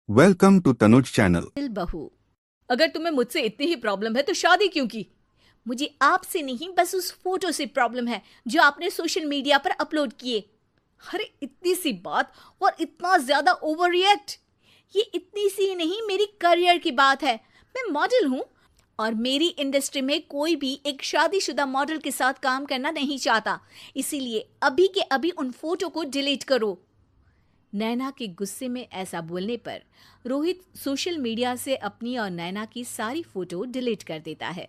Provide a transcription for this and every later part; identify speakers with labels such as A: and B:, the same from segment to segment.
A: Welcome to Tanuj channel.
B: दिल बहू, अगर तुम्हें मुझसे इतनी ही प्रॉब्लम है तो शादी क्यों की? मुझे आपसे नहीं, बस उस फोटो से प्रॉब्लम है जो आपने सोशल मीडिया पर अपलोड किए। अरे इतनी सी बात और इतना ज्यादा ओवर रिएक्ट। ये इतनी सी ही नहीं, मेरी करियर की बात है। मैं मॉडल हूँ और मेरी इंडस्ट्री में कोई भी एक शादीशुदा मॉडल के साथ काम करना नहीं चाहता। इसीलिए अभी के अभी उन फोटो को डिलीट करो। नैना के गुस्से में ऐसा बोलने पर रोहित सोशल मीडिया से अपनी और नैना की सारी फोटो डिलीट कर देता है।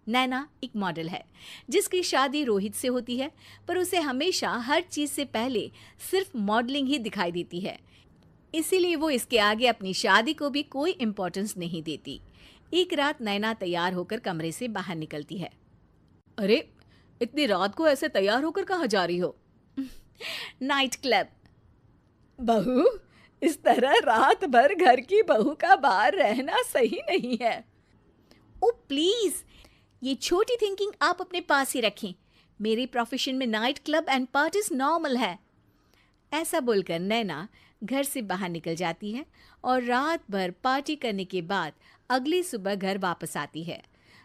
B: नैना एक मॉडल है जिसकी शादी रोहित से होती है, पर उसे हमेशा हर चीज से पहले सिर्फ मॉडलिंग ही दिखाई देती है। इसीलिए वो इसके आगे अपनी शादी को भी कोई इम्पोर्टेंस नहीं देती। एक रात नैना तैयार होकर कमरे से बाहर निकलती है। अरे, इतनी रात को ऐसे तैयार होकर कहाँ जा रही हो? Night club. बहू, इस तरह रात भर घर की बहू का बाहर रहना सही नहीं है। ओ प्लीज, ये छोटी थिंकिंग आप अपने पास ही रखें। मेरे प्रोफेशन में night club and parties normal है। ऐसा बोलकर नैना घर से बाहर निकल जाती है और रात भर पार्टी करने के बाद अगली सुबह घर वापस आती है,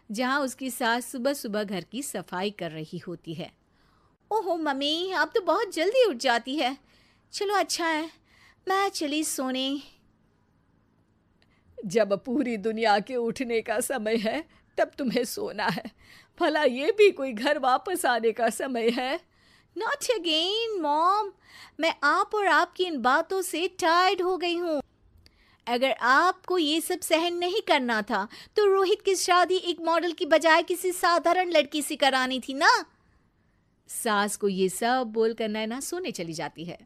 B: जहां उसकी सास सुबह सुबह घर की सफाई कर रही होती है। ओहो मम्मी, आप तो बहुत जल्दी उठ जाती है। चलो अच्छा है, मैं चली सोने। जब पूरी दुनिया के उठने का समय है तब तुम्हें सोना है। भला ये भी कोई घर वापस आने का समय है? नॉट अगेन मॉम, मैं आप और आपकी इन बातों से टायर्ड हो गई हूँ। अगर आपको ये सब सहन नहीं करना था तो रोहित की शादी एक मॉडल की बजाय किसी साधारण लड़की से करानी थी ना। सास को ये सब बोलकर नैना सोने चली जाती है,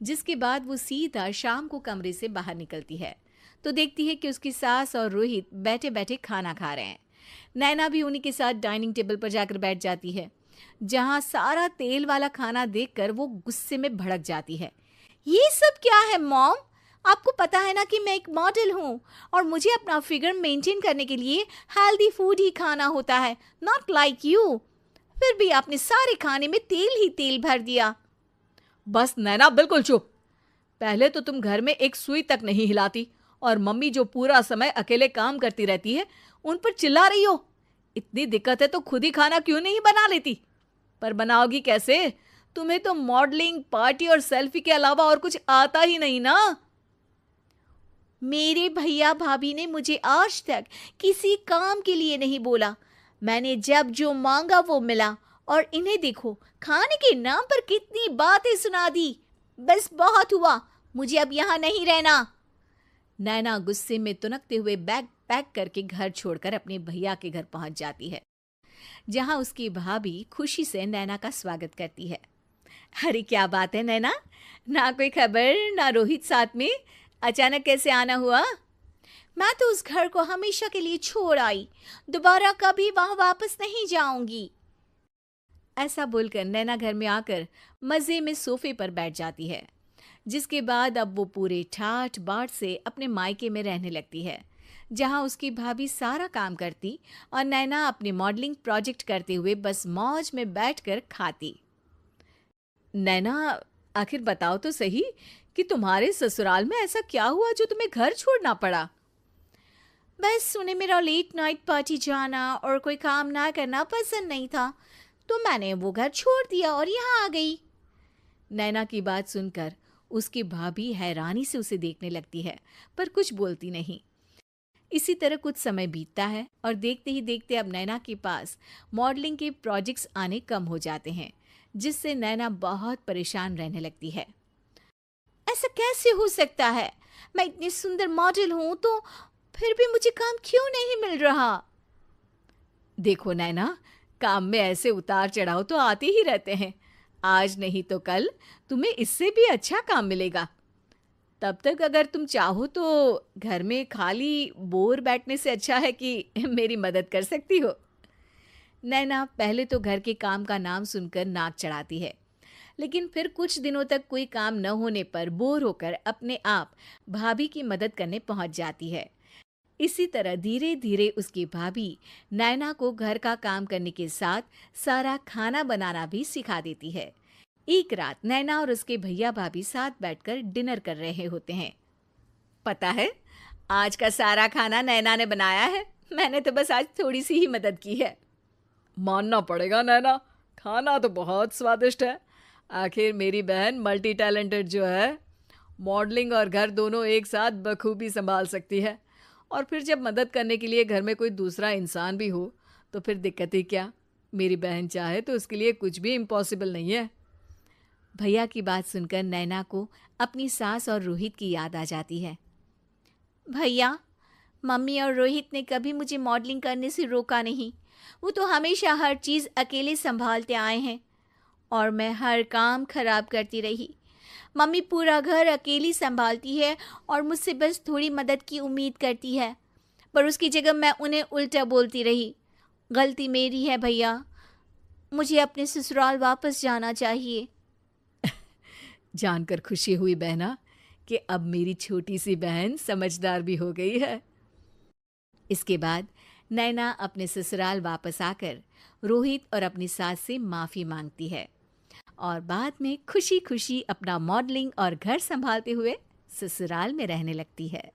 B: जिसके बाद वो सीधा शाम को कमरे से बाहर निकलती है तो देखती है कि उसकी सास और रोहित बैठे बैठे खाना खा रहे हैं। नैना भी उन्हीं के साथ डाइनिंग टेबल पर जाकर बैठ जाती है, जहां सारा तेल वाला खाना देखकर वो गुस्से में भड़क जाती है। ये सब क्या है मॉम? आपको पता है ना कि मैं एक मॉडल हूँ और मुझे अपना फिगर मेंटेन करने के लिए हेल्दी फूड ही खाना होता है, नॉट लाइक यू। फिर भी आपने सारे खाने में तेल ही तेल भर दिया। बस नैना, बिल्कुल चुप। पहले तो तुम घर में एक सुई तक नहीं हिलाती और मम्मी जो पूरा समय अकेले काम करती रहती है उन पर चिल्ला रही हो। इतनी दिक्कत है तो खुद ही खाना क्यों नहीं बना लेती? पर बनाओगी कैसे? तुम्हें तो मॉडलिंग, पार्टी और सेल्फी के अलावा और कुछ आता ही नहीं ना। मेरे भैया भाभी ने मुझे आज तक किसी काम के लिए नहीं बोला। मैंने जब जो मांगा वो मिला और इन्हें देखो, खाने के नाम पर कितनी बातें सुना दी। बस बहुत हुआ, मुझे अब यहाँ नहीं रहना। नैना गुस्से में तुनकते हुए बैग पैक करके घर छोड़कर अपने भैया के घर पहुंच जाती है, जहां उसकी भाभी खुशी से नैना का स्वागत करती है। अरे क्या बात है नैना, ना कोई खबर ना रोहित साथ में, अचानक कैसे आना हुआ? मैं तो उस घर को हमेशा के लिए छोड़ आई, दोबारा कभी वहां वापस नहीं जाऊंगी। ऐसा बोलकर नैना घर में आकर मजे में सोफे पर बैठ जाती है, जिसके बाद अब वो पूरे ठाठ बाट से अपने मायके में रहने लगती है, जहां उसकी भाभी सारा काम करती और नैना अपने मॉडलिंग प्रोजेक्ट करते हुए बस मौज में बैठकर खाती। नैना, आखिर बताओ तो सही कि तुम्हारे ससुराल में ऐसा क्या हुआ जो तुम्हें घर छोड़ना पड़ा? बस उन्हें मेरा लेट नाइट पार्टी जाना और कोई काम ना करना पसंद नहीं था, तो मैंने वो घर छोड़ दिया और यहाँ आ गई। नैना की बात सुनकर उसकी भाभी हैरानी से उसे देखने लगती है, पर कुछ बोलती नहीं। इसी तरह कुछ समय बीतता है और देखते ही देखते अब नैना के पास मॉडलिंग के प्रोजेक्ट्स आने कम हो जाते हैं, जिससे नैना बहुत परेशान रहने लगती है। ऐसा कैसे हो सकता है? मैं इतनी सुंदर मॉडल हूं तो फिर भी मुझे काम क्यों नहीं मिल रहा? देखो नैना, काम में ऐसे उतार चढ़ाव तो आते ही रहते हैं। आज नहीं तो कल तुम्हें इससे भी अच्छा काम मिलेगा। तब तक अगर तुम चाहो तो घर में खाली बोर बैठने से अच्छा है कि मेरी मदद कर सकती हो। नैना पहले तो घर के काम का नाम सुनकर नाक चढ़ाती है, लेकिन फिर कुछ दिनों तक कोई काम न होने पर बोर होकर अपने आप भाभी की मदद करने पहुंच जाती है। इसी तरह धीरे धीरे उसकी भाभी नैना को घर का काम करने के साथ सारा खाना बनाना भी सिखा देती है। एक रात नैना और उसके भैया भाभी साथ बैठकर डिनर कर रहे होते हैं। पता है, आज का सारा खाना नैना ने बनाया है। मैंने तो बस आज थोड़ी सी ही मदद की है।
A: मानना पड़ेगा नैना, खाना तो बहुत स्वादिष्ट है। आखिर मेरी बहन मल्टी टैलेंटेड जो है, मॉडलिंग और घर दोनों एक साथ बखूबी संभाल सकती है। और फिर जब मदद करने के लिए घर में कोई दूसरा इंसान भी हो तो फिर दिक्कत ही क्या। मेरी बहन चाहे तो उसके लिए कुछ भी इम्पॉसिबल नहीं है।
B: भैया की बात सुनकर नैना को अपनी सास और रोहित की याद आ जाती है। भैया, मम्मी और रोहित ने कभी मुझे मॉडलिंग करने से रोका नहीं। वो तो हमेशा हर चीज़ अकेले संभालते आए हैं और मैं हर काम खराब करती रही। मम्मी पूरा घर अकेली संभालती है और मुझसे बस थोड़ी मदद की उम्मीद करती है, पर उसकी जगह मैं उन्हें उल्टा बोलती रही। गलती मेरी है भैया, मुझे अपने ससुराल वापस जाना चाहिए।
A: जानकर खुशी हुई बहना कि अब मेरी छोटी सी बहन समझदार भी हो गई है।
B: इसके बाद नैना अपने ससुराल वापस आकर रोहित और अपनी सास से माफ़ी मांगती है और बाद में खुशी खुशी अपना मॉडलिंग और घर संभालते हुए ससुराल में रहने लगती है।